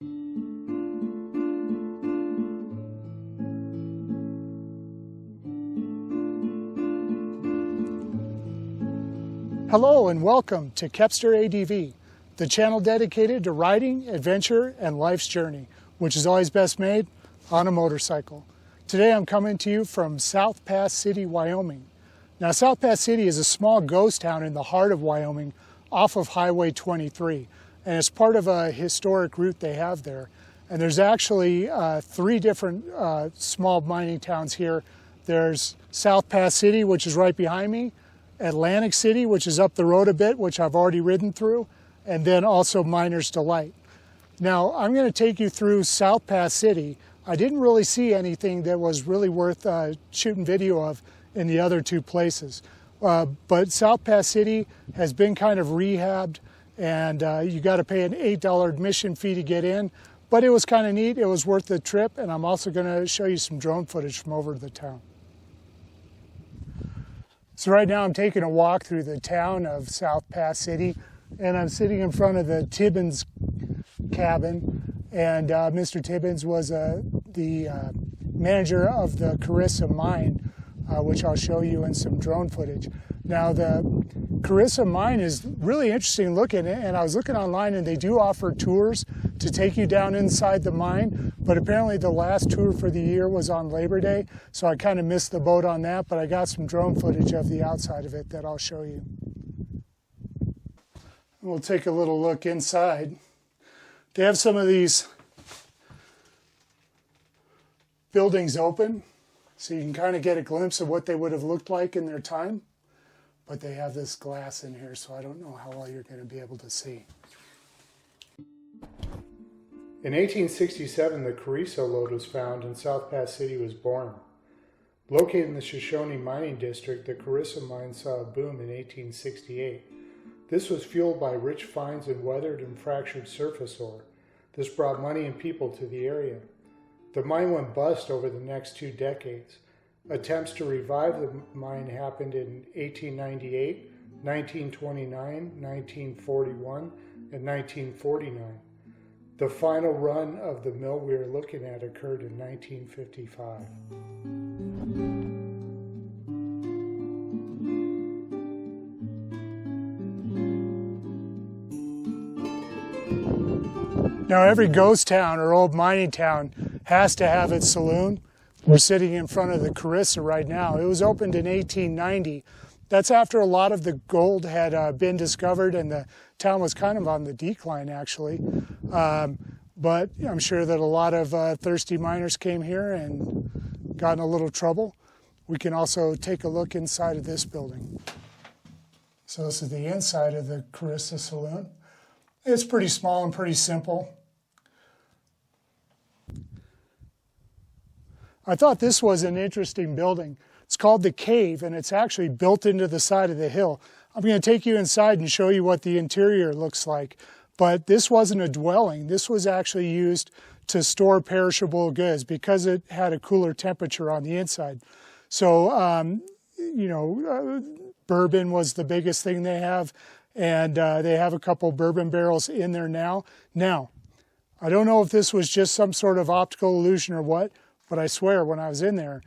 Hello and welcome to Kepster ADV, the channel dedicated to riding, adventure, and life's journey, which is always best made on a motorcycle. Today I'm coming to you from South Pass City, Wyoming. Now South Pass City is a small ghost town in the heart of Wyoming off of Highway 23, and it's part of a historic route they have there. And there's actually three different small mining towns here. There's South Pass City, which is right behind me, Atlantic City, which is up the road a bit, which I've already ridden through, and then also Miner's Delight. Now, I'm going to take you through South Pass City. I didn't really see anything that was really worth shooting video of in the other two places. But South Pass City has been kind of rehabbed, and you got to pay an $8 admission fee to get in. But it was kind of neat. It was worth the trip, and I'm also going to show you some drone footage from over the town. So right now I'm taking a walk through the town of South Pass City, and I'm sitting in front of the Tibbins cabin, and Mr. Tibbins was the manager of the Carissa Mine, which I'll show you in some drone footage. Now the Carissa Mine is really interesting looking, and I was looking online and they do offer tours to take you down inside the mine, but apparently the last tour for the year was on Labor Day, so I kind of missed the boat on that, but I got some drone footage of the outside of it that I'll show you. We'll take a little look inside. They have some of these buildings open, so you can kind of get a glimpse of what they would have looked like in their time, but they have this glass in here, so I don't know how well you're going to be able to see. In 1867, the Carissa lode was found and South Pass City was born. Located in the Shoshone mining district, the Carissa mine saw a boom in 1868. This was fueled by rich finds in weathered and fractured surface ore. This brought money and people to the area. The mine went bust over the next 2 decades. Attempts to revive the mine happened in 1898, 1929, 1941, and 1949. The final run of the mill we are looking at occurred in 1955. Now every ghost town or old mining town has to have its saloon. We're sitting in front of the Carissa right now. It was opened in 1890. That's after a lot of the gold had been discovered and the town was kind of on the decline actually. But I'm sure that a lot of thirsty miners came here and got in a little trouble. We can also take a look inside of this building. So this is the inside of the Carissa Saloon. It's pretty small and pretty simple. I thought this was an interesting building. It's called the Cave, and it's actually built into the side of the hill. I'm going to take you inside and show you what the interior looks like. But this wasn't a dwelling. This was actually used to store perishable goods because it had a cooler temperature on the inside. So, bourbon was the biggest thing they have, and they have a couple bourbon barrels in there now. Now, I don't know if this was just some sort of optical illusion or what, but I swear when I was in there,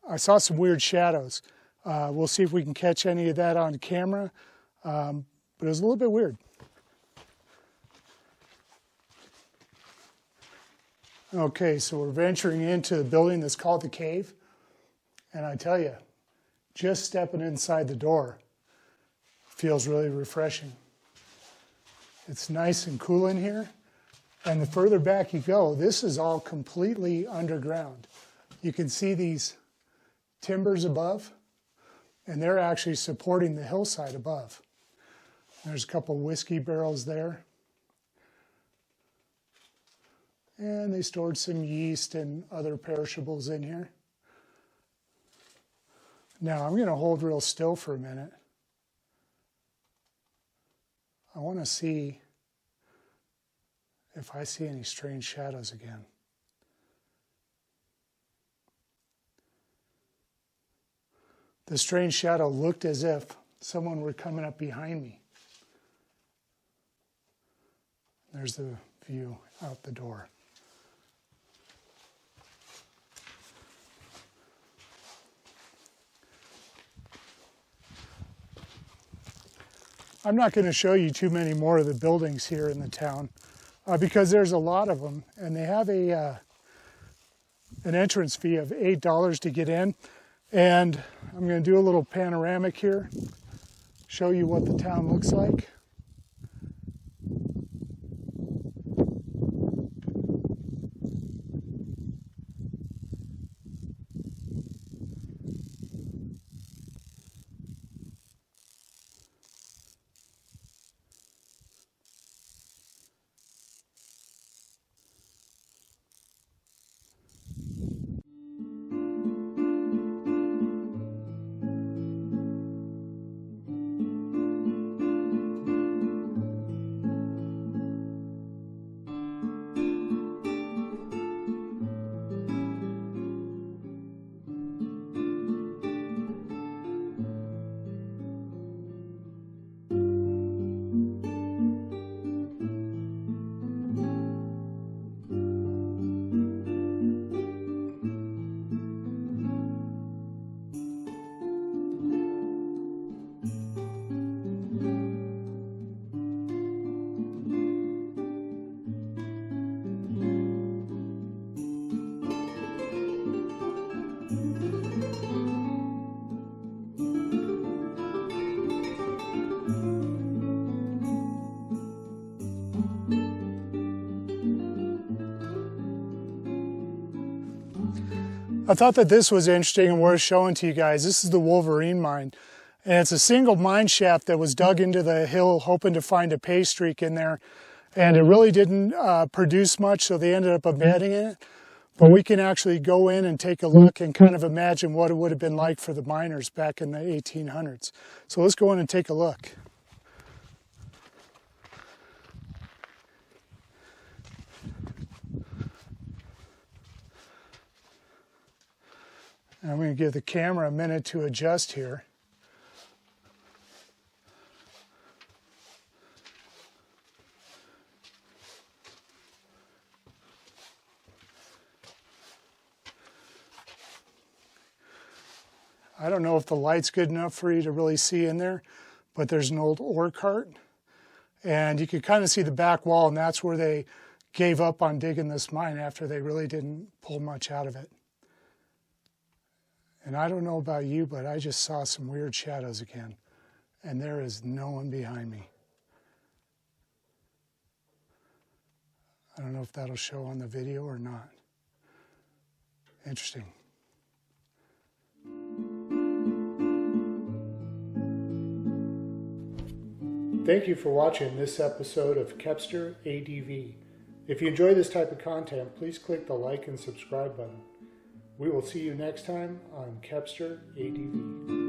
I saw some weird shadows. We'll see if we can catch any of that on camera, but it was a little bit weird. Okay, so we're venturing into the building that's called the Cave, and I tell you, just stepping inside the door feels really refreshing. It's nice and cool in here, and the further back you go, this is all completely underground. You can see these timbers above, and they're actually supporting the hillside above. There's a couple whiskey barrels there. And they stored some yeast and other perishables in here. Now I'm going to hold real still for a minute. I want to see if I see any strange shadows again. The strange shadow looked as if someone were coming up behind me. There's the view out the door. I'm not going to show you too many more of the buildings here in the town because there's a lot of them, and they have an entrance fee of $8 to get in. And I'm going to do a little panoramic here, show you what the town looks like. I thought that this was interesting and worth showing to you guys. This is the Wolverine Mine, and it's a single mine shaft that was dug into the hill hoping to find a pay streak in there, and it really didn't produce much, so they ended up abandoning it. But we can actually go in and take a look and kind of imagine what it would have been like for the miners back in the 1800s. So let's go in and take a look. I'm going to give the camera a minute to adjust here. I don't know if the light's good enough for you to really see in there, but there's an old ore cart, and you can kind of see the back wall, and that's where they gave up on digging this mine after they really didn't pull much out of it. And I don't know about you, but I just saw some weird shadows again, and there is no one behind me. I don't know if that'll show on the video or not. Interesting. Thank you for watching this episode of Kepster ADV. If you enjoy this type of content, please click the like and subscribe button. We will see you next time on Kepster ADV.